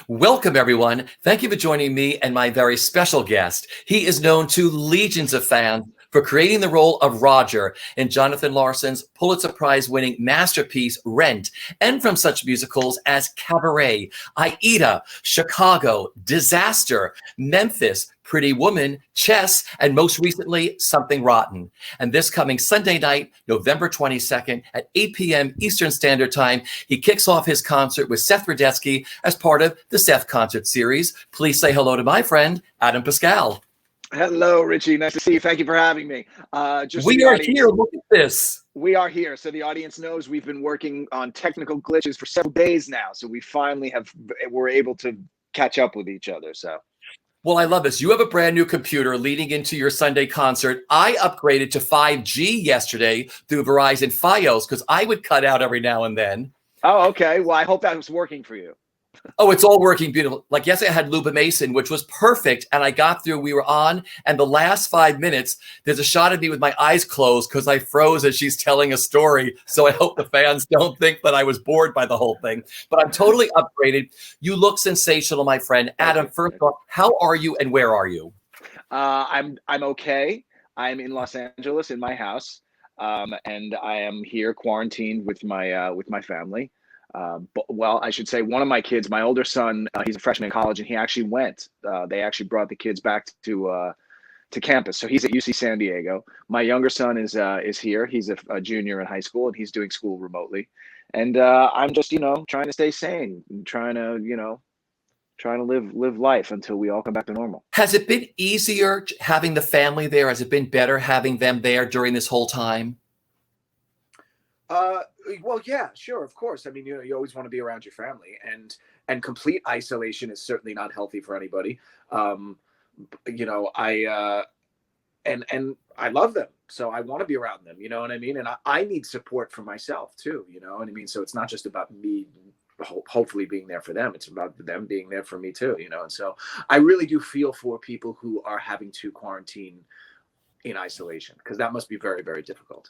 Welcome, everyone. Thank you for joining me and my very special guest. He is known to legions of fans for creating the role of Roger in Jonathan Larson's Pulitzer Prize-winning masterpiece, Rent, and from such musicals as Cabaret, Aida, Chicago, Disaster, Memphis, Pretty Woman, Chess, and most recently, Something Rotten. And this coming Sunday night, November 22nd at 8 p.m. Eastern Standard Time, he kicks off his concert with Seth Rudetsky as part of the Seth Concert Series. Please say hello to my friend, Adam Pascal. Hello, Richie. Nice to see you. Thank you for having me. We are here. Look at this. We are here. So the audience knows we've been working on technical glitches for several days now. So we finally we're able to catch up with each other. So. Well, I love this. You have a brand new computer leading into your Sunday concert. I upgraded to 5G yesterday through Verizon Fios because I would cut out every now and then. Oh, okay. Well, I hope that was working for you. Oh, it's all working beautiful. Like yesterday I had Luba Mason, which was perfect. And I got through, we were on. And the last 5 minutes, there's a shot of me with my eyes closed because I froze as she's telling a story. So I hope the fans don't think that I was bored by the whole thing. But I'm totally upgraded. You look sensational, my friend. Adam, first off, how are you and where are you? I'm okay. I'm in Los Angeles in my house. And I am here quarantined with my family. Well, I should say one of my kids, my older son, he's a freshman in college, and he actually went. They actually brought the kids back to campus, so he's at UC San Diego. My younger son is here. He's a junior in high school, and he's doing school remotely. And I'm just trying to stay sane, and trying to live life until we all come back to normal. Has it been easier having the family there? Has it been better having them there during this whole time? Well, yeah, sure, of course. I mean, you always want to be around your family, and complete isolation is certainly not healthy for anybody. And I love them, so I want to be around them. You know what I mean? And I need support for myself too. You know what I mean? So it's not just about me hopefully being there for them. It's about them being there for me too. And so I really do feel for people who are having to quarantine in isolation, because that must be very, very difficult.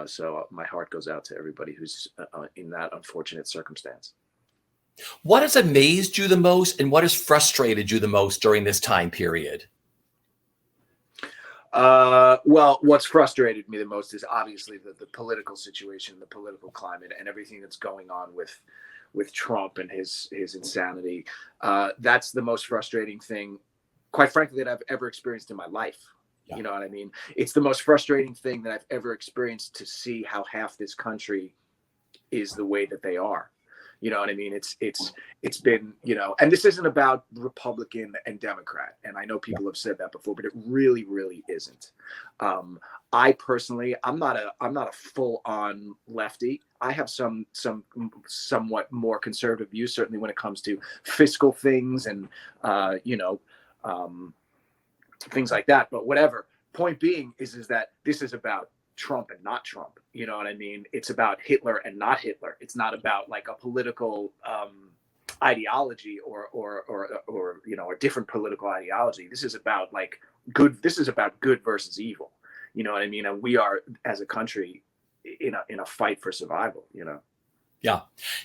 So my heart goes out to everybody who's in that unfortunate circumstance. What has amazed you the most and what has frustrated you the most during this time period? Well, what's frustrated me the most is obviously the political situation, the political climate, and everything that's going on with Trump and his insanity. That's the most frustrating thing, quite frankly, that I've ever experienced in my life. Yeah. You know what I mean? It's the most frustrating thing that I've ever experienced, to see how half this country is the way that they are. You know what I mean? It's been, and this isn't about Republican and Democrat. And I know people have said that before, but it really, really isn't. I personally, I'm not a full on lefty. I have some somewhat more conservative views, certainly when it comes to fiscal things and, things like that. But whatever. Point being is that this is about Trump and not Trump. You know what I mean? It's about Hitler and not Hitler. It's not about like a political ideology or a different political ideology. This is about good. This is about good versus evil. You know what I mean? And we are, as a country, in a fight for survival. Yeah.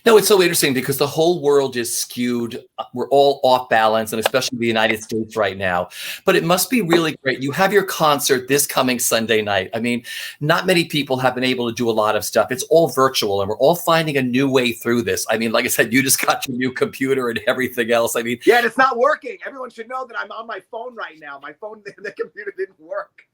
No, it's so interesting because the whole world is skewed. We're all off balance, and especially the United States right now. But it must be really great. You have your concert this coming Sunday night. I mean, not many people have been able to do a lot of stuff. It's all virtual, and we're all finding a new way through this. I mean, like I said, you just got your new computer and everything else. I mean, yeah, and it's not working. Everyone should know that I'm on my phone right now. My phone, the computer didn't work.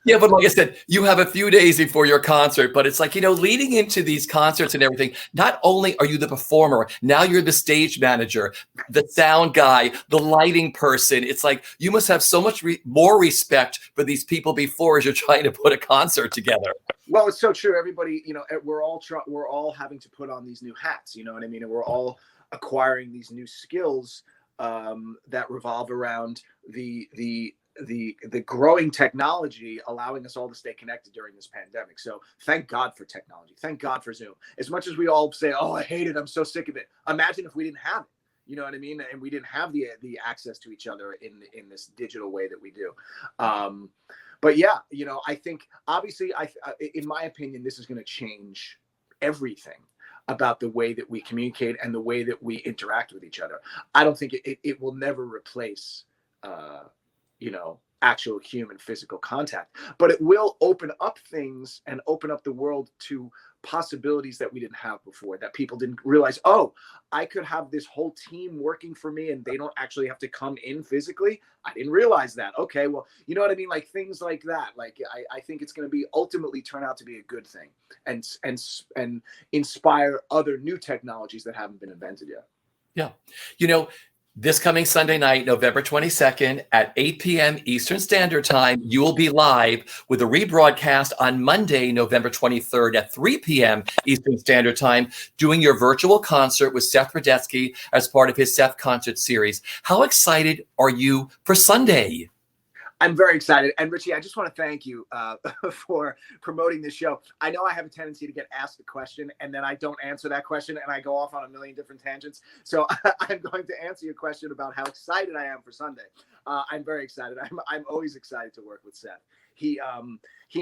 Yeah, but like I said, you have a few days before your concert, but it's like, leading into these concerts and everything, not only are you the performer, now you're the stage manager, the sound guy, the lighting person. It's like you must have so much more respect for these people before as you're trying to put a concert together. Well, it's so true. Everybody, we're all having to put on these new hats, you know what I mean? And we're all acquiring these new skills that revolve around the growing technology, allowing us all to stay connected during this pandemic. So thank God for technology. Thank God for Zoom. As much as we all say, oh, I hate it, I'm so sick of it. Imagine if we didn't have it, you know what I mean? And we didn't have the access to each other in this digital way that we do. But yeah, I think obviously in my opinion, this is going to change everything. about the way that we communicate and the way that we interact with each other. I don't think it will never replace, actual human physical contact, but it will open up things and open up the world to possibilities that we didn't have before, that people didn't realize. Oh, I could have this whole team working for me and they don't actually have to come in physically. I didn't realize that. Okay, well, you know what I mean? Like things like that. Like I think it's going to be ultimately turn out to be a good thing and inspire other new technologies that haven't been invented yet. Yeah. This coming Sunday night, November 22nd at 8 p.m. Eastern Standard Time, you will be live with a rebroadcast on Monday, November 23rd at 3 p.m. Eastern Standard Time, doing your virtual concert with Seth Rudetsky as part of his Seth Concert Series. How excited are you for Sunday? I'm very excited. And Richie, I just want to thank you for promoting this show. I know I have a tendency to get asked a question and then I don't answer that question and I go off on a million different tangents. So I'm going to answer your question about how excited I am for Sunday. I'm very excited. I'm always excited to work with Seth. He and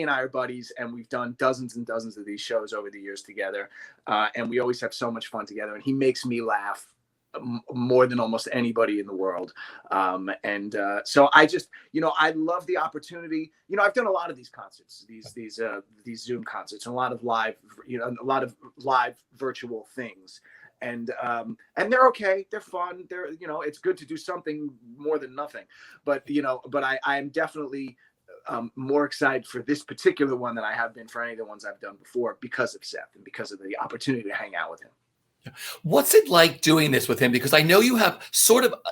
I are buddies, and we've done dozens and dozens of these shows over the years together. And we always have so much fun together. And he makes me laugh more than almost anybody in the world. So I just, I love the opportunity. I've done a lot of these concerts, these Zoom concerts, and a lot of live virtual things. And they're okay. They're fun. It's good to do something more than nothing. But I am definitely more excited for this particular one than I have been for any of the ones I've done before because of Seth and because of the opportunity to hang out with him. What's it like doing this with him? Because I know you have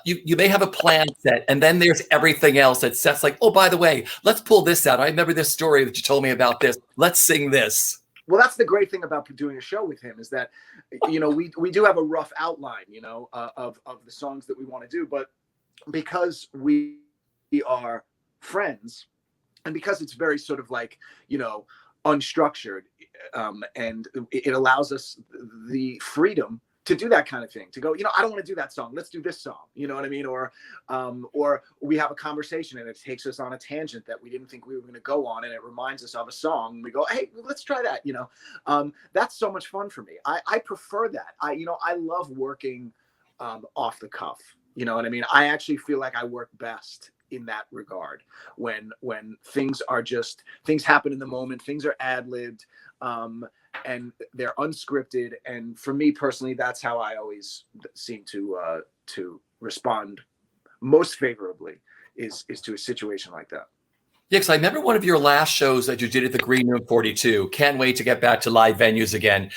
you may have a plan set and then there's everything else that Seth's like, oh, by the way, let's pull this out. I remember this story that you told me about this. Let's sing this. Well, that's the great thing about doing a show with him is that, we do have a rough outline, of the songs that we want to do. But because we are friends and because it's very sort of like, unstructured, and it allows us the freedom to do that kind of thing, to go, I don't want to do that song. Let's do this song. You know what I mean? Or we have a conversation and it takes us on a tangent that we didn't think we were going to go on. And it reminds us of a song. We go, hey, let's try that. That's so much fun for me. I prefer that. I love working off the cuff. You know what I mean? I actually feel like I work best in that regard when things happen in the moment, things are ad-libbed, and they're unscripted. And for me personally, that's how I always seem to respond most favorably is to a situation like that. Yeah, because I remember one of your last shows that you did at the Green Room 42. Can't wait to get back to live venues again.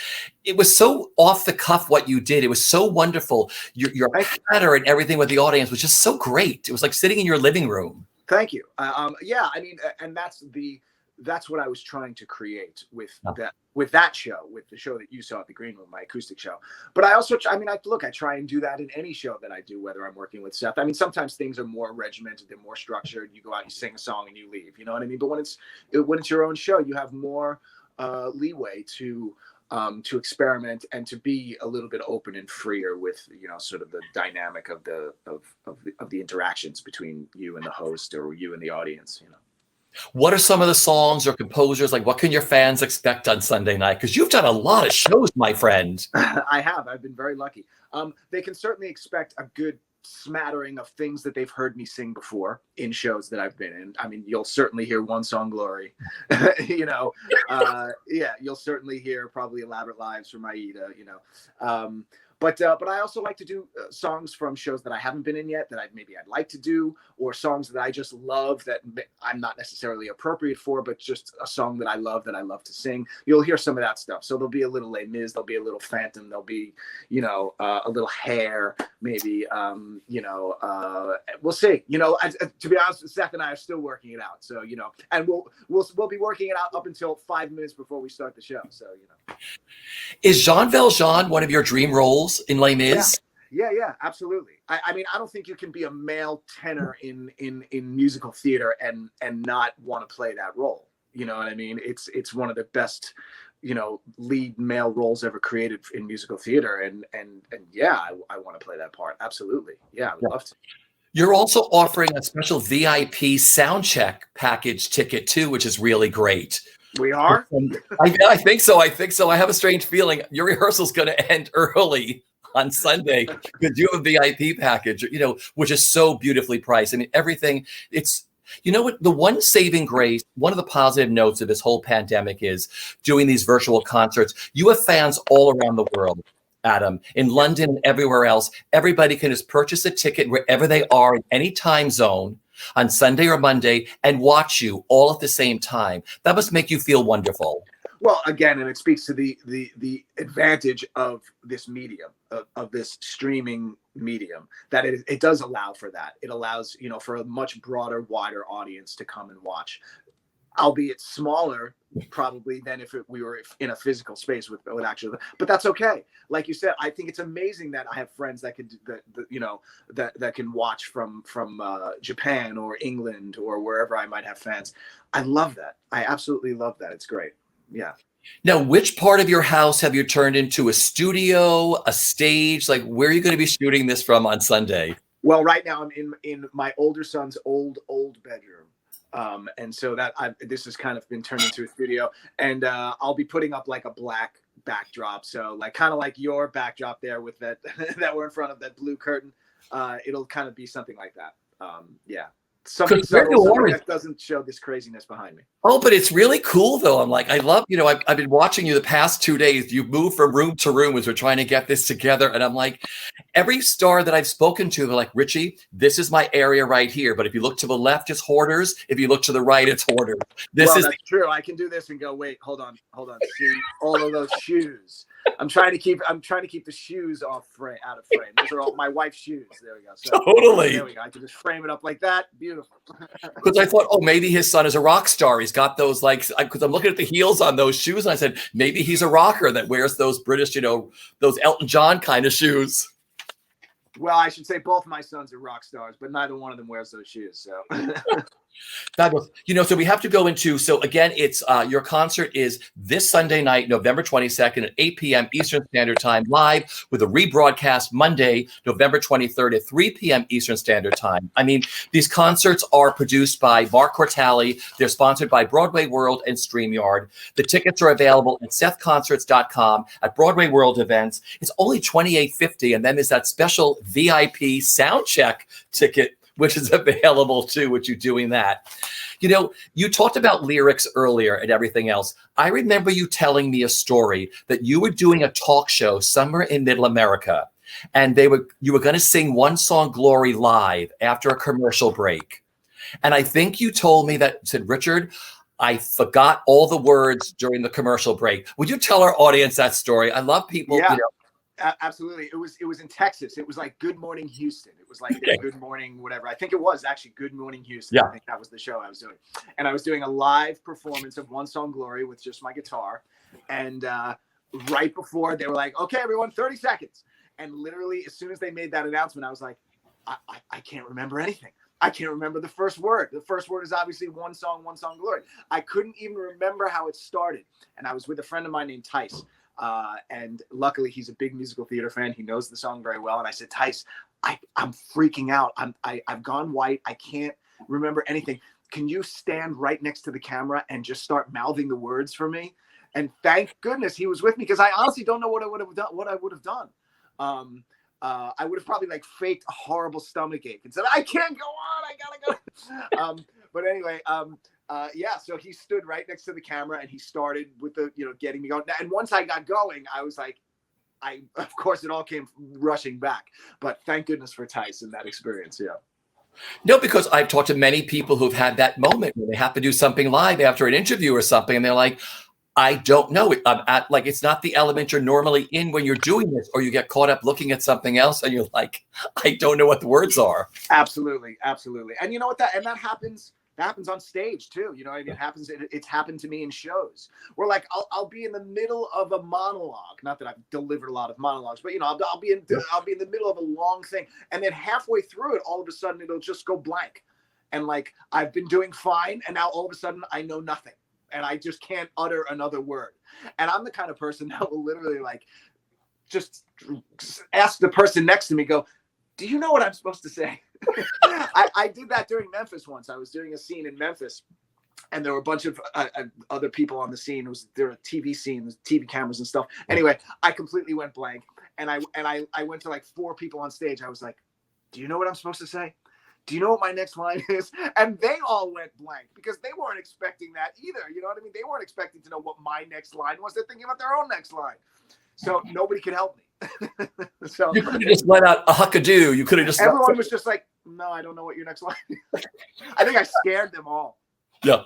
It was so off the cuff what you did. It was so wonderful. Your patter and everything with the audience was just so great. It was like sitting in your living room. Thank you. Yeah, I mean, and that's what I was trying to create with that show, with the show that you saw at the Green Room, my acoustic show. But I also, I try and do that in any show that I do, whether I'm working with Seth. I mean, sometimes things are more regimented, they're more structured. You go out, you sing a song, and you leave. You know what I mean? But when it's your own show, you have more leeway to experiment and to be a little bit open and freer with sort of the dynamic of the interactions between you and the host or you and the audience. What are some of the songs or composers? Like, what can your fans expect on Sunday night? Because you've done a lot of shows, my friend. I have. I've been very lucky. They can certainly expect a good smattering of things that they've heard me sing before in shows that I've been in. I mean, you'll certainly hear One Song Glory. Yeah, you'll certainly hear probably Elaborate Lives from Aida. But I also like to do songs from shows that I haven't been in yet that I'd like to do, or songs that I just love that I'm not necessarily appropriate for, but just a song that I love to sing. You'll hear some of that stuff. So there'll be a little Les Mis, there'll be a little Phantom, there'll be a little Hair, maybe. We'll see. To be honest, Seth and I are still working it out. So and we'll be working it out up until 5 minutes before we start the show. So Is Jean Valjean one of your dream roles in Les Mis? Yeah, absolutely. I mean, I don't think you can be a male tenor in musical theater and not want to play that role. You know what I mean? It's one of the best, lead male roles ever created in musical theater. And yeah, I want to play that part. Absolutely. Yeah, I would love to. You're also offering a special VIP sound check package ticket too, which is really great. We are? I think so. I think so. I have a strange feeling your rehearsal's going to end early on Sunday because you have a VIP package, which is so beautifully priced. I mean, everything, what, the one saving grace, one of the positive notes of this whole pandemic is doing these virtual concerts. You have fans all around the world, Adam, in London and everywhere else. Everybody can just purchase a ticket wherever they are in any time zone on Sunday or Monday and watch you all at the same time. That must make you feel wonderful. Well, again, and it speaks to the advantage of this medium, of this streaming medium, that it does allow for that. It allows, for a much broader, wider audience to come and watch, albeit smaller probably than if we were in a physical space with actually, but that's okay. Like you said, I think it's amazing that I have friends that could that can watch from Japan or England or wherever I might have fans. I love that. I absolutely love that. It's great. Yeah. Now, which part of your house have you turned into a studio, a stage? Like, where are you going to be shooting this from on Sunday? Well, right now I'm in my older son's old bedroom. And so this has kind of been turned into a studio, and I'll be putting up like a black backdrop. So like kind of like your backdrop there with that that we're in front of that blue curtain. It'll kind of be something like that. Yeah. Something that doesn't show this craziness behind me. Oh, but it's really cool though. I'm like, I love, I've been watching you the past 2 days. You've moved from room to room as we're trying to get this together. And I'm like, every star that I've spoken to, they're like, Richie, this is my area right here. But if you look to the left, it's Hoarders. If you look to the right, it's Hoarders. That's true. I can do this and go, wait, hold on. See all of those shoes. I'm trying to keep the shoes out of frame. Those are all my wife's shoes. There we go. So, totally. There we go. I can just frame it up like that. Beautiful. Because I thought, maybe his son is a rock star. He's got those because I'm looking at the heels on those shoes, and I said maybe he's a rocker that wears those British, those Elton John kind of shoes. Well, I should say both my sons are rock stars, but neither one of them wears those shoes. So. Fabulous. So we have to go into, so again, it's your concert is this Sunday night, November 22nd at 8 p.m. Eastern Standard Time, live with a rebroadcast Monday, November 23rd at 3 p.m. Eastern Standard Time. I mean, these concerts are produced by Mark Cortali. They're sponsored by BroadwayWorld and StreamYard. The tickets are available at SethConcerts.com, at Broadway World events. It's only $28.50, and then there's that special VIP sound check ticket, which is available too, which you're doing that. You talked about lyrics earlier and everything else. I remember you telling me a story that you were doing a talk show somewhere in Middle America, and you were going to sing one song, Glory, live after a commercial break. And I think you told me said, Richard, I forgot all the words during the commercial break. Would you tell our audience that story? I love people, Yeah. Absolutely. It was in Texas. It was like Good Morning Houston. It was like Good Morning whatever. I think it was actually Good Morning Houston. Yeah. I think that was the show I was doing. And I was doing a live performance of One Song Glory with just my guitar. And right before they were like, okay, everyone, 30 seconds. And literally as soon as they made that announcement, I was like, I can't remember anything. I can't remember the first word. The first word is obviously One Song Glory. I couldn't even remember how it started. And I was with a friend of mine named Tice. And luckily he's a big musical theater fan. He knows the song very well. And I said, Tice, I'm freaking out. I've gone white. I can't remember anything. Can you stand right next to the camera and just start mouthing the words for me? And thank goodness he was with me, because I honestly don't know what I would have done. I would have probably faked a horrible stomach ache and said, I can't go on. I gotta go. But anyway, so he stood right next to the camera and he started with the, getting me going. And once I got going, I was like, of course it all came rushing back, but thank goodness for Tice and that experience. Yeah. No, because I've talked to many people who've had that moment when they have to do something live after an interview or something. And they're like, I don't know. It's not the element you're normally in when you're doing this, or you get caught up looking at something else and you're like, I don't know what the words are. Absolutely. Absolutely. And you know what, that happens. That happens on stage too. It's happened to me in shows where I'll be in the middle of a monologue. Not that I've delivered a lot of monologues, but I'll be in the middle of a long thing, and then halfway through it, all of a sudden it'll just go blank, and I've been doing fine, and now all of a sudden I know nothing, and I just can't utter another word. And I'm the kind of person that will literally just ask the person next to me, go, do you know what I'm supposed to say? I did that during Memphis once. I was doing a scene in Memphis, and there were a bunch of other people on the scene. There were TV scenes, TV cameras and stuff. Anyway, I completely went blank, and I went to like 4 people on stage. I was like, "Do you know what I'm supposed to say? Do you know what my next line is?" And they all went blank because they weren't expecting that either. You know what I mean? They weren't expecting to know what my next line was. They're thinking about their own next line. So nobody could help me. So you could have just let out a huckadoo. You could have just. Everyone was just like, "No, I don't know what your next line is." I think I scared them all. Yeah.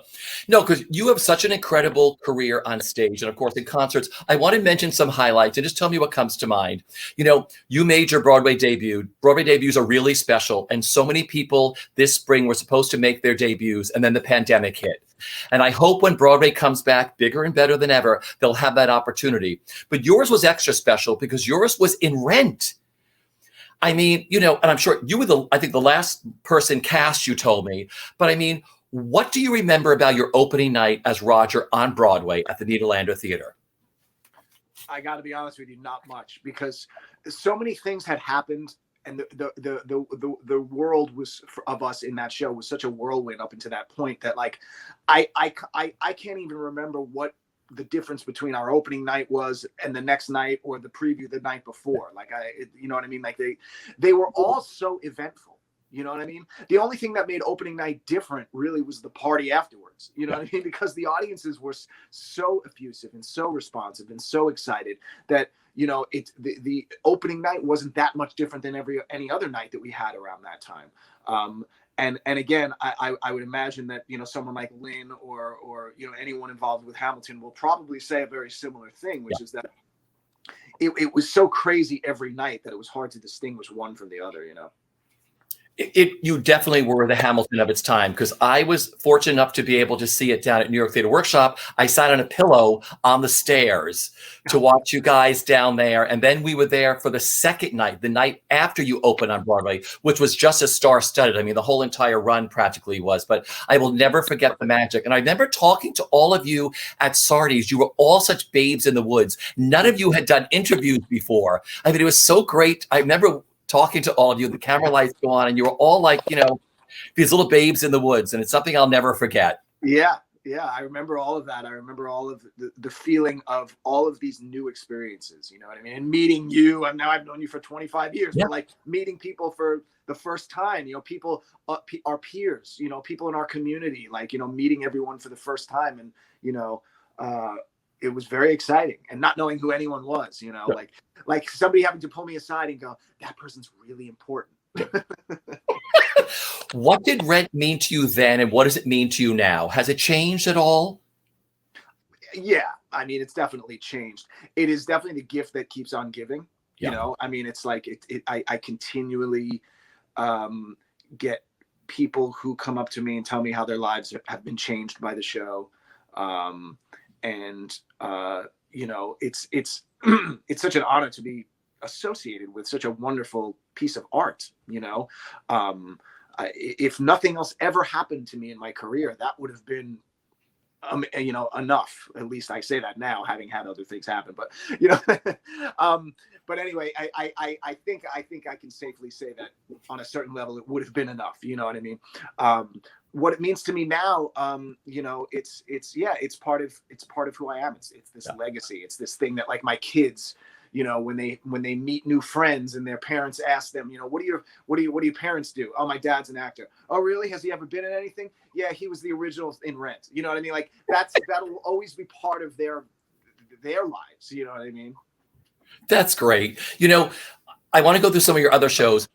No, because you have such an incredible career on stage and, of course, in concerts. I want to mention some highlights and just tell me what comes to mind. You know, you made your Broadway debut. Broadway debuts are really special. And so many people this spring were supposed to make their debuts, and then the pandemic hit. And I hope when Broadway comes back bigger and better than ever, they'll have that opportunity. But yours was extra special because yours was in Rent. I mean, you know, and I'm sure you were I think the last person cast, you told me. But I mean, what do you remember about your opening night as Roger on Broadway at the Nederlander Theater? I got to be honest with you, not much, because so many things had happened, and the world was of us in that show was such a whirlwind up until that point that like I can't even remember what the difference between our opening night was and the next night or the preview the night before. Like you know what I mean? Like they were all so eventful. You know what I mean? The only thing that made opening night different really was the party afterwards. You know what I mean? Because the audiences were so effusive and so responsive and so excited that, you know, the opening night wasn't that much different than any other night that we had around that time. And again, I would imagine that, you know, someone like Lynn or you know, anyone involved with Hamilton will probably say a very similar thing, which is that it was so crazy every night that it was hard to distinguish one from the other, you know. You definitely were the Hamilton of its time, because I was fortunate enough to be able to see it down at New York Theater Workshop. I sat on a pillow on the stairs to watch you guys down there. And then we were there for the second night, the night after you opened on Broadway, which was just as star-studded. I mean, the whole entire run practically was, but I will never forget the magic. And I remember talking to all of you at Sardi's. You were all such babes in the woods. None of you had done interviews before. I mean, it was so great. I remember talking to all of you, the camera lights go on, and you were all like, you know, these little babes in the woods. And it's something I'll never forget. Yeah. I remember all of that. I remember all of the feeling of all of these new experiences, you know what I mean? And meeting you, I've known you for 25 years, but like meeting people for the first time, you know, people, our peers, you know, people in our community, like, you know, meeting everyone for the first time. And, you know, it was very exciting, and not knowing who anyone was, you know, like somebody having to pull me aside and go, that person's really important. What did Rent mean to you then, and what does it mean to you now? Has it changed at all? Yeah, I mean, it's definitely changed. It is definitely the gift that keeps on giving. You know, I mean, it's like I continually get people who come up to me and tell me how their lives have been changed by the show. And you know, it's it's such an honor to be associated with such a wonderful piece of art. You know, if nothing else ever happened to me in my career, that would have been, you know, enough. At least I say that now, having had other things happen. But you know, but anyway, I think I can safely say that on a certain level, it would have been enough. You know what I mean? What it means to me now, you know, it's part of who I am. It's this legacy. It's this thing that, like, my kids, you know, when they meet new friends and their parents ask them, you know, what do your parents do? Oh, my dad's an actor. Oh, really? Has he ever been in anything? Yeah, he was the original in Rent. You know what I mean? Like, that'll always be part of their lives. You know what I mean? That's great. You know, I want to go through some of your other shows.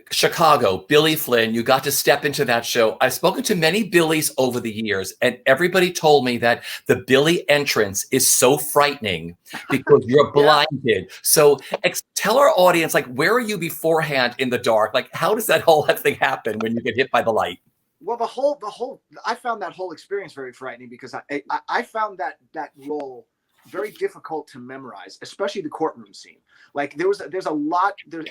Chicago, Billy Flynn, you got to step into that show. I've spoken to many Billies over the years, and everybody told me that the Billy entrance is so frightening because you're blinded. So tell our audience, like, where are you beforehand in the dark? Like, how does that whole thing happen when you get hit by the light? Well, the whole, I found that whole experience very frightening because I found that role very difficult to memorize, especially the courtroom scene. Like, there's a lot there.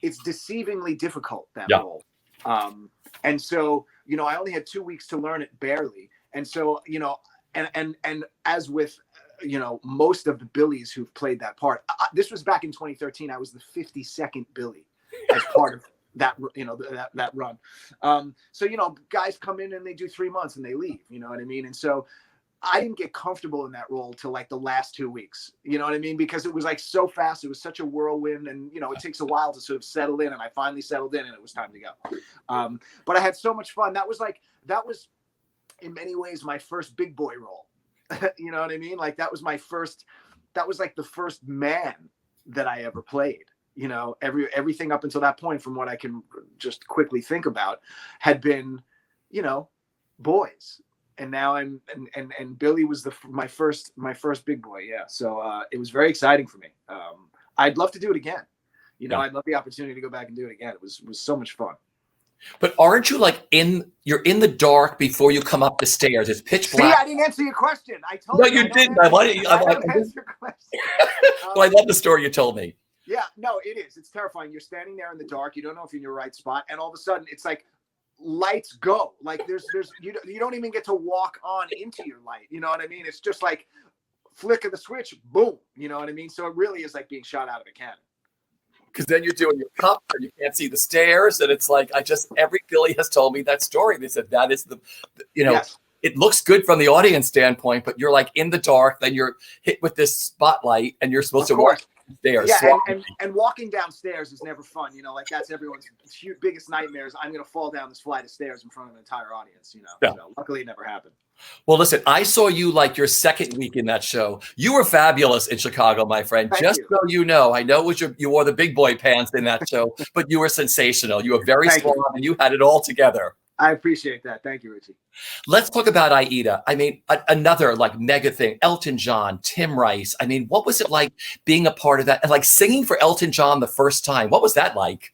It's deceivingly difficult, that role. And so, you know, I only had 2 weeks to learn it, barely. And so, you know, and as with, you know, most of the Billies who've played that part, this was back in 2013. I was the 52nd Billy as part of that, you know, that run. So, you know, guys come in and they do 3 months and they leave, you know what I mean? And so I didn't get comfortable in that role till like the last 2 weeks, you know what I mean? Because it was like so fast. It was such a whirlwind, and, you know, it takes a while to sort of settle in, and I finally settled in and it was time to go. But I had so much fun. That was in many ways my first big boy role. You know what I mean? Like that was like the first man that I ever played. You know, everything up until that point, from what I can just quickly think about, had been, you know, boys. And now and Billy was my first big boy. Yeah. So it was very exciting for me. I'd love to do it again. You know, yeah. I'd love the opportunity to go back and do it again. It was so much fun. But aren't you like you're in the dark before you come up the stairs? It's pitch black. See, I didn't answer your question. I told you. No, you didn't. I love the story you told me. Yeah, no, it is. It's terrifying. You're standing there in the dark. You don't know if you're in your right spot. And all of a sudden it's like lights go. Like there's you don't even get to walk on into your light. You know what I mean? It's just like flick of the switch, boom. You know what I mean? So it really is like being shot out of a cannon. Because then you're doing your cup and you can't see the stairs. And it's like, every Billy has told me that story. They said that is yes. It looks good from the audience standpoint, but you're like in the dark, then you're hit with this spotlight and you're supposed to walk downstairs. Yeah, and walking downstairs is never fun. You know, like that's everyone's biggest nightmares. I'm going to fall down this flight of stairs in front of an entire audience, you know. Yeah. So luckily it never happened. Well, listen, I saw you like your second week in that show. You were fabulous in Chicago, my friend. Thank Just you. so you know, I know it was you wore the big boy pants in that show, but you were sensational. You were very strong and you had it all together. I appreciate that. Thank you, Richie. Let's talk about Aida. I mean, another like mega thing. Elton John, Tim Rice. I mean, what was it like being a part of that? And like singing for Elton John the first time? What was that like?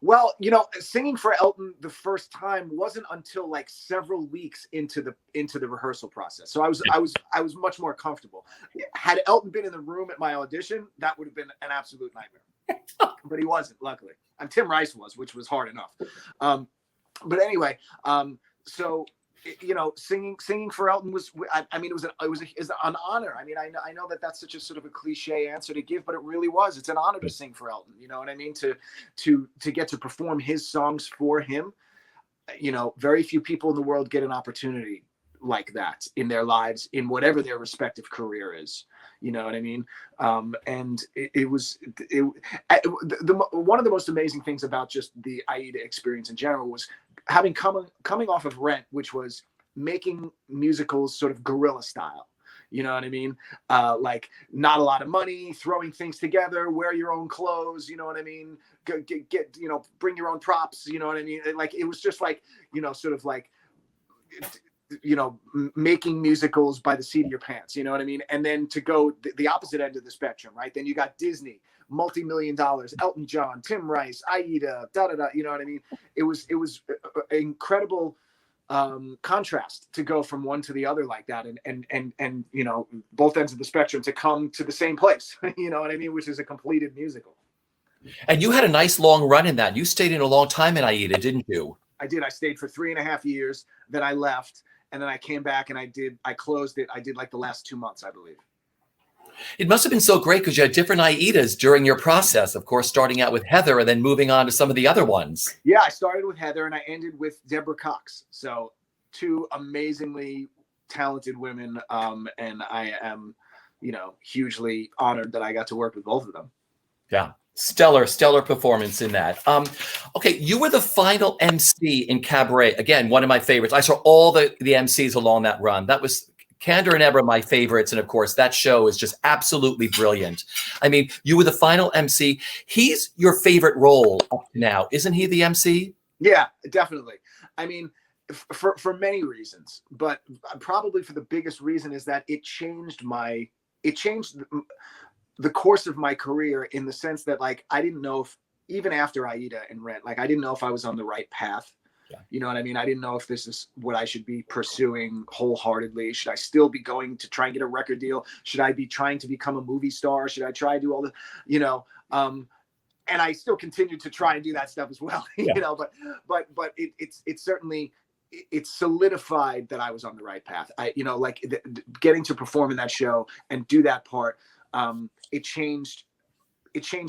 Well, you know, singing for Elton the first time wasn't until like several weeks into the rehearsal process. So I was much more comfortable. Had Elton been in the room at my audition, that would have been an absolute nightmare. But he wasn't, luckily. And Tim Rice was, which was hard enough. But anyway, so you know, singing for Elton was, I mean, it was an honor. I mean, I know that that's such a sort of a cliche answer to give, but it really was. It's an honor to sing for Elton. You know what I mean? To get to perform his songs for him. You know, very few people in the world get an opportunity like that in their lives, in whatever their respective career is. You know what I mean? And it was one of the most amazing things about just the Aida experience in general was having coming off of Rent, which was making musicals sort of guerrilla style. You know what I mean? Like not a lot of money, throwing things together, wear your own clothes. You know what I mean? Get you know, bring your own props. You know what I mean? Like it was just like, you know, sort of like, you know, making musicals by the seat of your pants, you know what I mean? And then to go the opposite end of the spectrum, right? Then you got Disney, multi-million dollars, Elton John, Tim Rice, Aida, you know what I mean? It was an incredible contrast to go from one to the other like that, and you know, both ends of the spectrum to come to the same place, you know what I mean? Which is a completed musical. And you had a nice long run in that. You stayed in a long time in Aida, didn't you? I did. I stayed for 3.5 years. Then I left. And then I came back and I closed it. I did like the last 2 months, I believe. It must have been so great because you had different Aidas during your process, of course, starting out with Heather and then moving on to some of the other ones. Yeah, I started with Heather and I ended with Deborah Cox. So 2 amazingly talented women. And I am, you know, hugely honored that I got to work with both of them. Yeah. Stellar performance in that. Okay, you were the final MC in Cabaret. Again, one of my favorites. I saw all the MCs along that run. That was Candor and Eber, my favorites. And of course, that show is just absolutely brilliant. I mean, you were the final MC. He's your favorite role up to now. Isn't he the MC? Yeah, definitely. I mean, for many reasons, but probably for the biggest reason is that it changed the course of my career, in the sense that like I didn't know if, even after Aida and Rent, like I didn't know if I was on the right path. Yeah. You know what I mean? I didn't know if this is what I should be pursuing wholeheartedly. Should I still be going to try and get a record deal? Should I be trying to become a movie star? Should I try to do all the, you know, and I still continue to try and do that stuff as well, you know, but it's certainly, it solidified that I was on the right path. You know, like getting to perform in that show and do that part, it changed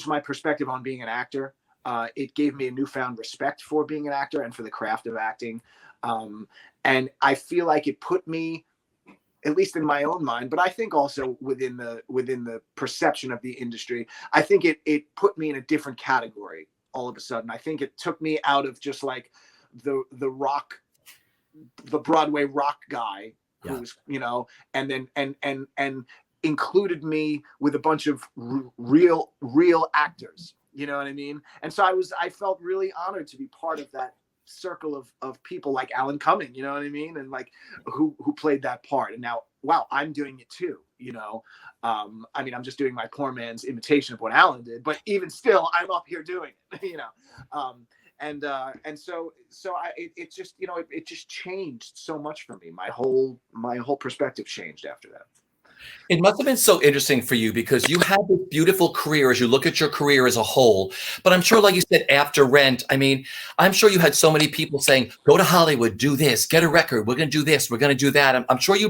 my perspective on being an actor. It gave me a newfound respect for being an actor and for the craft of acting. And I feel like it put me, at least in my own mind, but I think also within the perception of the industry, I think it put me in a different category all of a sudden. I think it took me out of just like the Broadway rock guy who was, you know, and then and included me with a bunch of real actors. You know what I mean? And so I felt really honored to be part of that circle of people like Alan Cumming, you know what I mean? And like who played that part. And now, wow, I'm doing it too, you know? I mean, I'm just doing my poor man's imitation of what Alan did, but even still, I'm up here doing it, you know? And so it just, you know, it just changed so much for me. My whole perspective changed after that. It must have been so interesting for you because you had this beautiful career as you look at your career as a whole. But I'm sure, like you said, after Rent, I mean, I'm sure you had so many people saying, go to Hollywood, do this, get a record. We're going to do this. We're going to do that. I'm sure you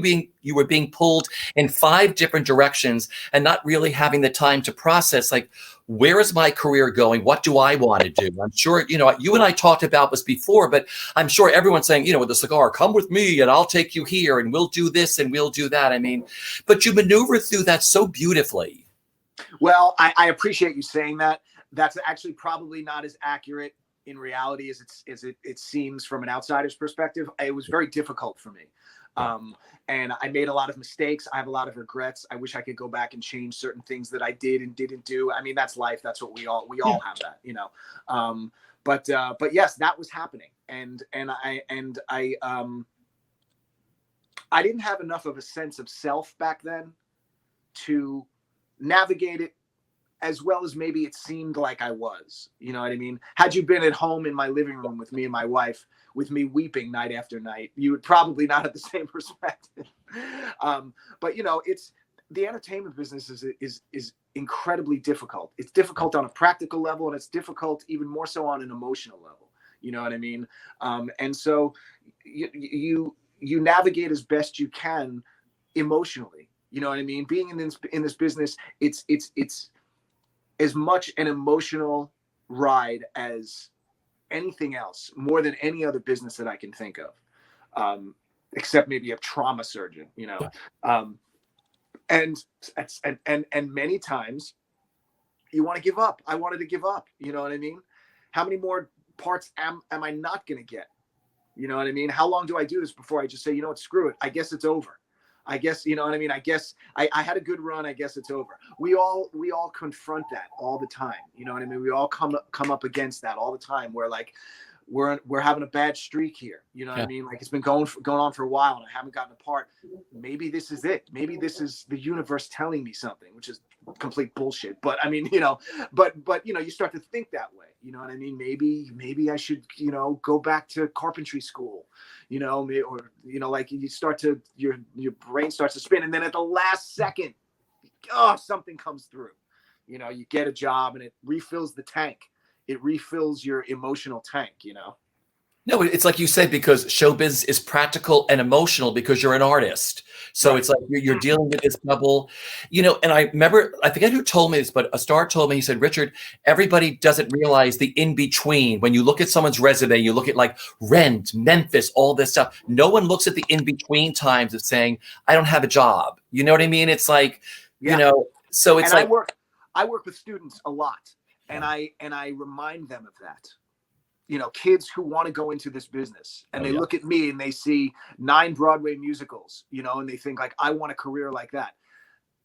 were being pulled in 5 different directions and not really having the time to process, like, where is my career going? What do I want to do? I'm sure, you know, you and I talked about this before, but I'm sure everyone's saying, you know, with the cigar, come with me and I'll take you here and we'll do this and we'll do that. I mean, but you maneuver through that so beautifully. Well, I appreciate you saying that. That's actually probably not as accurate in reality as it seems from an outsider's perspective. It was very difficult for me. And I made a lot of mistakes. I have a lot of regrets. I wish I could go back and change certain things that I did and didn't do. I mean, that's life. That's what we all have that, you know. But yes, that was happening. And I didn't have enough of a sense of self back then to navigate it as well as maybe it seemed like I was, you know what I mean? Had you been at home in my living room with me and my wife, with me weeping night after night, you would probably not have the same perspective. But you know, the entertainment business is incredibly difficult. It's difficult on a practical level, and it's difficult even more so on an emotional level. You know what I mean? And so you navigate as best you can emotionally. You know what I mean? Being in this business, it's as much an emotional ride as anything else, more than any other business that I can think of, except maybe a trauma surgeon, you know. And many times you want to give up. I wanted to give up. You know what I mean? How many more parts am I not going to get? You know what I mean? How long do I do this before I just say, you know what, screw it. I guess it's over. I guess, you know what I mean? I guess I had a good run. I guess it's over. We all confront that all the time. You know what I mean? We all come up against that all the time. Where like, we're having a bad streak here. You know what I mean? Like, it's been going on for a while and I haven't gotten a part. Maybe this is it. Maybe this is the universe telling me something, which is complete bullshit. But I mean, you know, but you know, you start to think that way. You know what I mean? Maybe I should, you know, go back to carpentry school, you know, or, you know, like you start to, your brain starts to spin. And then at the last second, something comes through, you know, you get a job and it refills the tank. It refills your emotional tank, you know? No, it's like you said, because showbiz is practical and emotional because you're an artist. So it's like you're dealing with this double, you know, and I remember, I forget who told me this, but a star told me, he said, Richard, everybody doesn't realize the in-between. When you look at someone's resume, you look at like Rent, Memphis, all this stuff. No one looks at the in-between times of saying, I don't have a job. You know what I mean? It's like, you know, so it's like. I work with students a lot, and I remind them of that. You know, kids who want to go into this business and they look at me and they see 9 Broadway musicals, you know, and they think like, I want a career like that.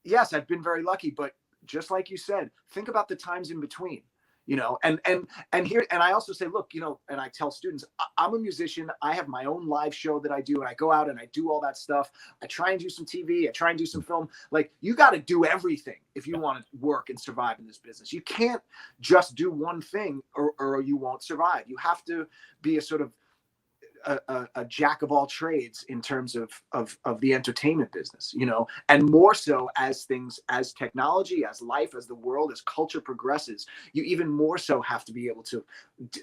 Yes, I've been very lucky, but just like you said, think about the times in between, you know, and I also say, look, you know, and I tell students, I'm a musician. I have my own live show that I do, and I go out and I do all that stuff. I try and do some TV. I try and do some film. Like, you got to do everything if you want to work and survive in this business. You can't just do one thing or you won't survive. You have to be a sort of a jack of all trades in terms of the entertainment business, you know, and more so as technology, as life, as the world, as culture progresses, you even more so have to be able to,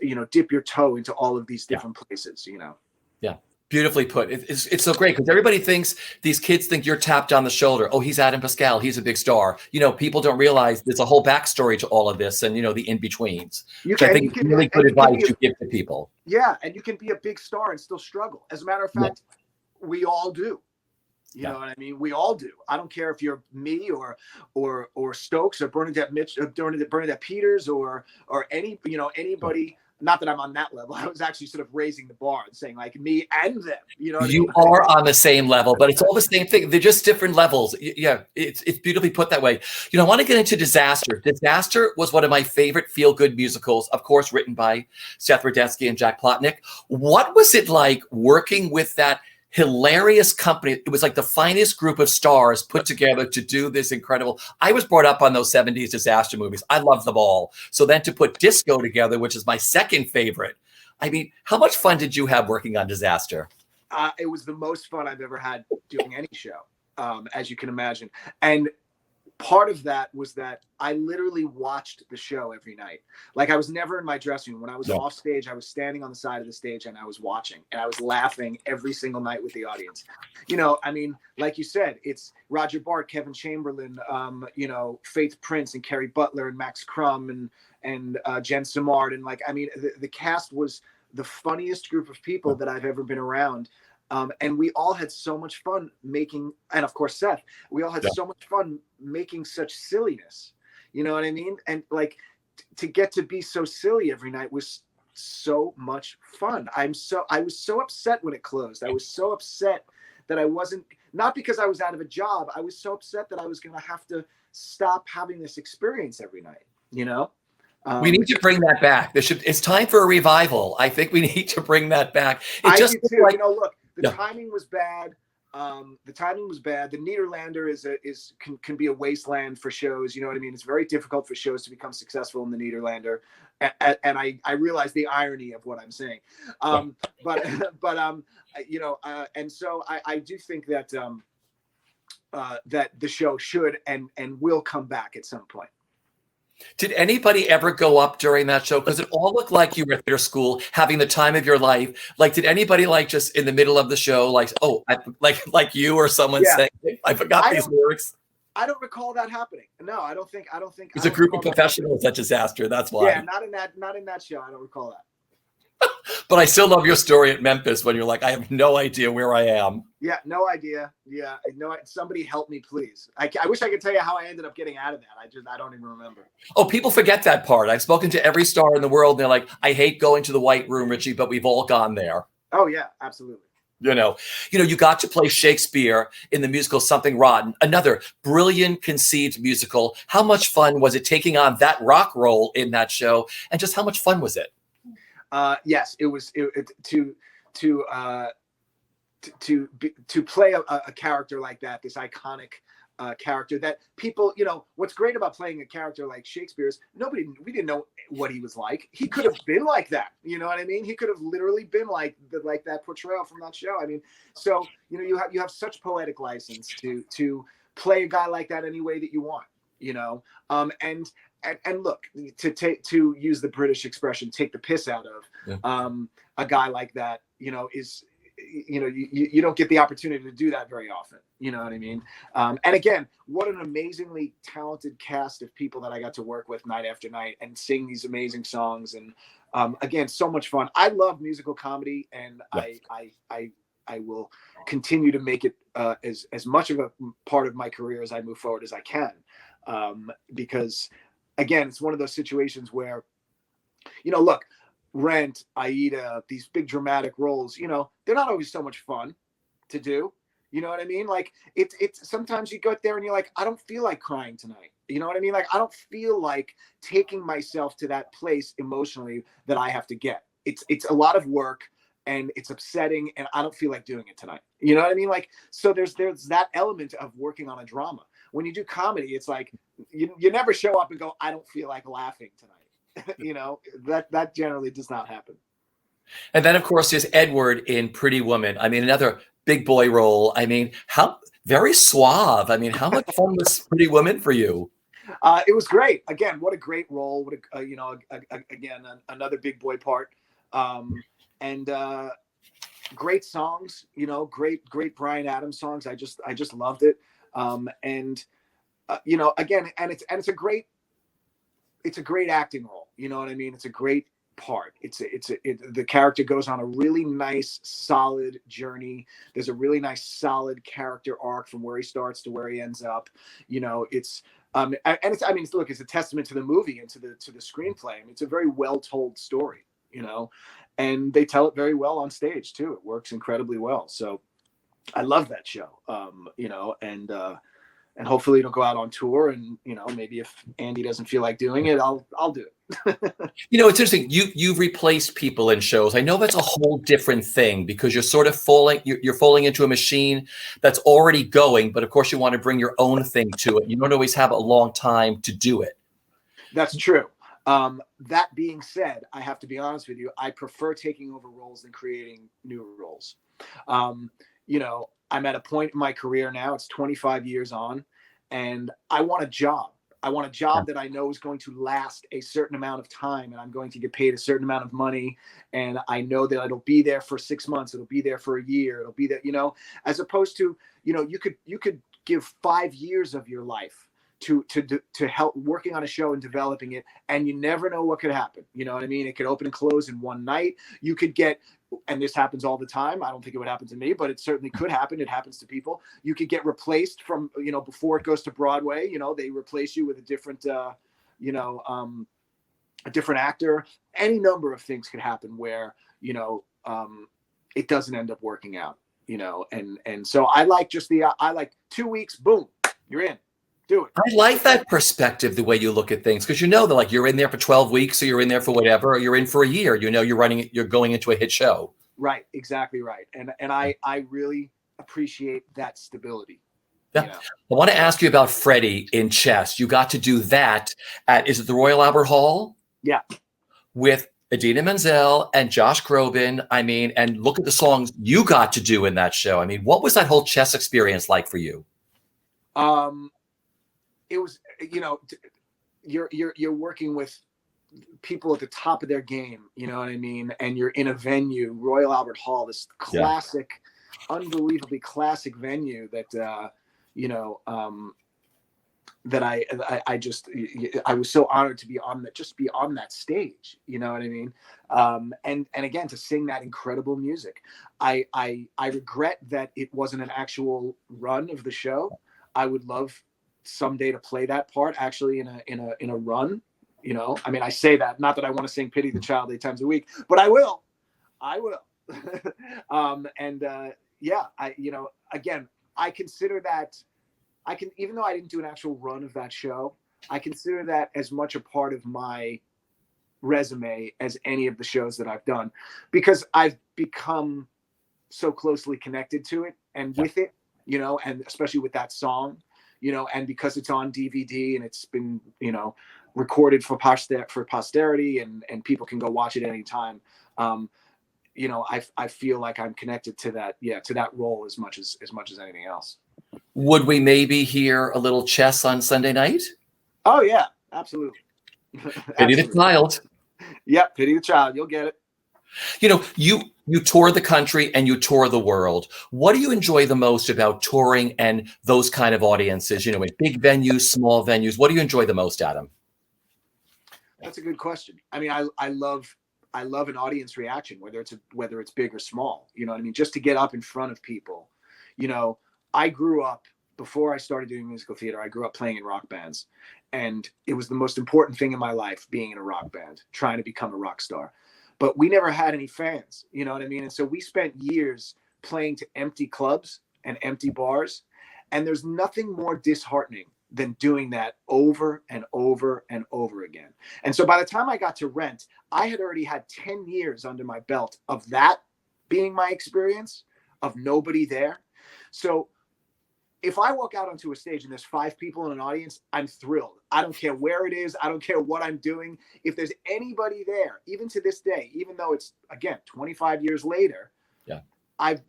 you know, dip your toe into all of these different places, you know? Yeah. Beautifully put. It's so great because everybody thinks these kids think you're tapped on the shoulder. Oh, he's Adam Pascal. He's a big star. People don't realize there's a whole backstory to all of this and, the in-betweens. You Which I can, think is really good advice you give to people. Yeah, and you can be a big star and still struggle. As a matter of fact, we all do. You know what I mean? We all do. I don't care if you're me or Stokes or Bernadette Peters or anybody. Not that I'm on that level. I was actually sort of raising the bar and saying like me and them. You are on the same level, but it's all the same thing. They're just different levels. Yeah, it's beautifully put that way. I want to get into Disaster. Disaster was one of my favorite feel-good musicals, of course, written by Seth Rudetsky and Jack Plotnick. What was it like working with that hilarious company? It was like the finest group of stars put together to do this incredible. I was brought up on those 70s disaster movies. I love them all. So then to put Disco together, which is my second favorite. I mean, how much fun did you have working on Disaster? It was the most fun I've ever had doing any show, as you can imagine. And part of that was that I literally watched the show every night. Like I was never in my dressing room. When I was off stage, I was standing on the side of the stage and I was watching and I was laughing every single night with the audience. I mean, like you said, it's Roger Bart, Kevin Chamberlain, Faith Prince and Kerry Butler and Max Crumb and Jen Simard. And the cast was the funniest group of people that I've ever been around. And we all had so much fun making, and of course, Seth, we all had so much fun making such silliness. You know what I mean? And to get to be so silly every night was so much fun. I was so upset when it closed. I was so upset that I wasn't, not because I was out of a job. I was so upset that I was going to have to stop having this experience every night, we need to bring that back. It's time for a revival. I think we need to bring that back. I do too. Look, the timing was bad. The timing was bad. The Nederlander can be a wasteland for shows. You know what I mean? It's very difficult for shows to become successful in the Nederlander. And I realize the irony of what I'm saying. And so I do think that that the show should and will come back at some point. Did anybody ever go up during that show? Because it all looked like you were at theater school, having the time of your life. Like, did anybody just in the middle of the show, like you or someone saying, "I forgot these lyrics"? I don't recall that happening. No, I don't think. It's a group of professionals at Disaster. That's why. Yeah, not in that show. I don't recall that. But I still love your story at Memphis when you're like, I have no idea where I am. Yeah, no idea. Yeah, no. Somebody help me, please. I wish I could tell you how I ended up getting out of that. I don't even remember. Oh, people forget that part. I've spoken to every star in the world. And they're like, I hate going to the White Room, Richie, but we've all gone there. Oh yeah, absolutely. You got to play Shakespeare in the musical Something Rotten, another brilliant conceived musical. How much fun was it taking on that rock role in that show? And just how much fun was it? Yes, it was to play a character like that, this iconic character that people, what's great about playing a character like Shakespeare's, we didn't know what he was like. He could have been like that. You know what I mean? He could have literally been like that portrayal from that show. I mean, so, you have such poetic license to play a guy like that any way that you want, and look, to use the British expression, take the piss out of a guy like that, is, you don't get the opportunity to do that very often. You know what I mean? And again, what an amazingly talented cast of people that I got to work with night after night and sing these amazing songs. And again, so much fun. I love musical comedy, and I will continue to make it as much of a part of my career as I move forward as I can, because again, it's one of those situations where, look, Rent, Aida, these big dramatic roles, they're not always so much fun to do. You know what I mean? Like it's sometimes you go out there and you're like, I don't feel like crying tonight. You know what I mean? Like, I don't feel like taking myself to that place emotionally that I have to get. It's a lot of work and it's upsetting and I don't feel like doing it tonight. You know what I mean? Like, so there's that element of working on a drama. When you do comedy, it's like, you never show up and go, I don't feel like laughing tonight. That generally does not happen. And then, of course, there's Edward in Pretty Woman. I mean, another big boy role. I mean, very suave. I mean, how much fun was Pretty Woman for you? It was great. Again, what a great role. What again, another big boy part. And great songs, great Bryan Adams songs. I just loved it. Again, and it's a great acting role. You know what I mean? It's a great part. The character goes on a really nice, solid journey. There's a really nice, solid character arc from where he starts to where he ends up. It's look, it's a testament to the movie and to the screenplay. It's a very well told story, and they tell it very well on stage too. It works incredibly well. So I love that show. And hopefully it'll go out on tour, and maybe if Andy doesn't feel like doing it, I'll do it. It's interesting. You've replaced people in shows. I know that's a whole different thing because you're sort of falling into a machine that's already going, but of course you want to bring your own thing to it. You don't always have a long time to do it. That's true. That being said, I have to be honest with you. I prefer taking over roles than creating new roles. I'm at a point in my career now, it's 25 years on, and I want a job. I want a job that I know is going to last a certain amount of time, and I'm going to get paid a certain amount of money. And I know that it'll be there for 6 months. It'll be there for a year. It'll be there, as opposed to, you could give 5 years of your life to help working on a show and developing it. And you never know what could happen. You know what I mean? It could open and close in one night. You could get, and this happens all the time. I don't think it would happen to me, but it certainly could happen. It happens to people. You could get replaced from, before it goes to Broadway, they replace you with a different, a different actor. Any number of things could happen where, it doesn't end up working out, and so I like I like 2 weeks, boom, you're in. Do it. I like that perspective, the way you look at things, because that like you're in there for 12 weeks, or you're in there for whatever, or you're in for a year. You're going into a hit show. Right, exactly right, and I really appreciate that stability. Yeah. I want to ask you about Freddie in chess. You got to do that at, is it the Royal Albert Hall? Yeah, with Idina Menzel and Josh Groban. And look at the songs you got to do in that show. What was that whole chess experience like for you? It was, you're working with people at the top of their game, you know what I mean? And you're in a venue, Royal Albert Hall, this classic, unbelievably classic venue that, that I was so honored to be on that stage, you know what I mean? And again, to sing that incredible music. I regret that it wasn't an actual run of the show. I would love someday to play that part actually in a run. I say that not that I want to sing Pity the Child 8 times a week, but I will. Again, I consider that even though I didn't do an actual run of that show, I consider that as much a part of my resume as any of the shows that I've done, because I've become so closely connected to it and with it, and especially with that song, and because it's on DVD and it's been, recorded for posterity and people can go watch it anytime. I feel like I'm connected to that role as much as anything else. Would we maybe hear a little chess on Sunday night? Oh yeah, absolutely. Pity the Child. Yep, Pity the Child. You'll get it. You tour the country and you tour the world. What do you enjoy the most about touring and those kind of audiences? In big venues, small venues. What do you enjoy the most, Adam? That's a good question. I love an audience reaction, whether it's big or small. You know what I mean? Just to get up in front of people. I grew up, before I started doing musical theater, I grew up playing in rock bands, and it was the most important thing in my life, being in a rock band, trying to become a rock star. But we never had any fans, you know what I mean? And so we spent years playing to empty clubs and empty bars. And there's nothing more disheartening than doing that over and over and over again. And so by the time I got to Rent, I had already had 10 years under my belt of that being my experience, of nobody there. So if I walk out onto a stage and there's 5 people in an audience, I'm thrilled. I don't care where it is. I don't care what I'm doing. If there's anybody there, even to this day, even though it's, again, 25 years later, I'm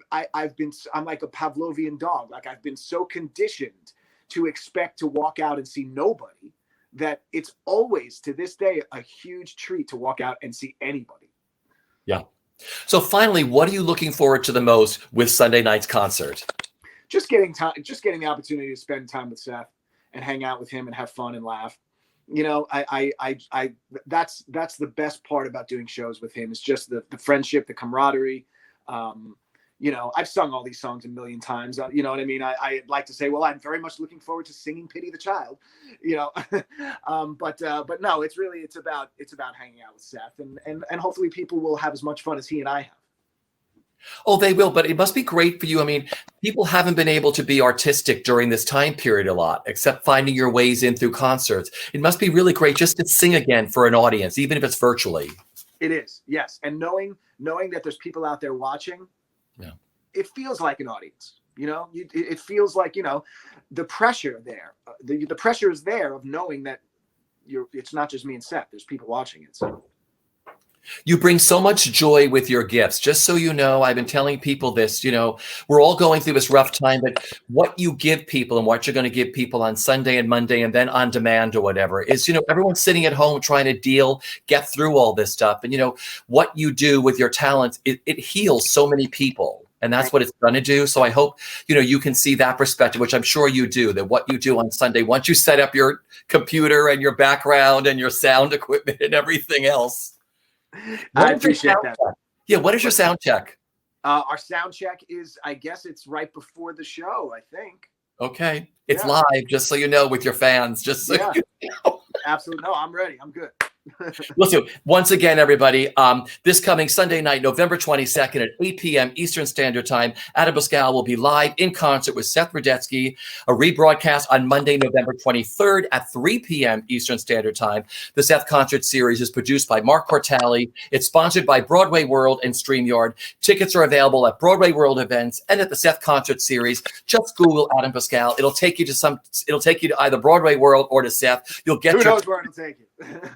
like a Pavlovian dog. Like, I've been so conditioned to expect to walk out and see nobody that it's always, to this day, a huge treat to walk out and see anybody. Yeah. So finally, what are you looking forward to the most with Sunday night's concert? Just getting the opportunity to spend time with Seth and hang out with him and have fun and laugh. You know, that's the best part about doing shows with him, is just the friendship, the camaraderie. You know, I've sung all these songs a million times. You know what I mean? I like to say, well, I'm very much looking forward to singing "Pity the Child," you know. But no, it's about hanging out with Seth, and hopefully people will have as much fun as he and I have. Oh, they will, but it must be great for you. I mean, people haven't been able to be artistic during this time period a lot, except finding your ways in through concerts. It must be really great just to sing again for an audience, even if it's virtually. It is, yes. And knowing that there's people out there watching, yeah, it feels like an audience. You know, it feels like, you know, the pressure there. The pressure is there of knowing that it's not just me and Seth. There's people watching it. So. You bring so much joy with your gifts. Just so you know, I've been telling people this, you know, we're all going through this rough time, but what you give people and what you're going to give people on Sunday and Monday and then on demand or whatever is, you know, everyone's sitting at home trying to get through all this stuff. And, you know, what you do with your talents, it heals so many people. And that's what it's going to do. So I hope, you know, you can see that perspective, which I'm sure you do, that what you do on Sunday, once you set up your computer and your background and your sound equipment and everything else. I appreciate that. Yeah, what is your sound check? Our sound check is, I guess it's right before the show, I think. Okay. It's live, just so you know, with your fans. Just so you know. Absolutely. No, I'm ready. I'm good. Listen, once again, everybody, this coming Sunday night, November 22nd at 8 p.m. Eastern Standard Time, Adam Pascal will be live in concert with Seth Rudetsky, a rebroadcast on Monday, November 23rd at 3 p.m. Eastern Standard Time. The Seth Concert Series is produced by Mark Cortali. It's sponsored by BroadwayWorld and StreamYard. Tickets are available at BroadwayWorld events and at the Seth Concert Series. Just Google Adam Pascal. It'll take you to either BroadwayWorld or to Seth. You'll get Who knows where it'll take you?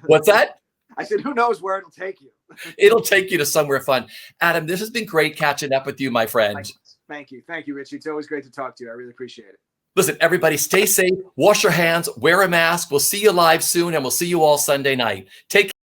What's that? I said, who knows where it'll take you? It'll take you to somewhere fun. Adam, this has been great catching up with you, my friend. Thank you. Thank you, Richie. It's always great to talk to you. I really appreciate it. Listen, everybody, stay safe, wash your hands, wear a mask. We'll see you live soon, and we'll see you all Sunday night. Take care.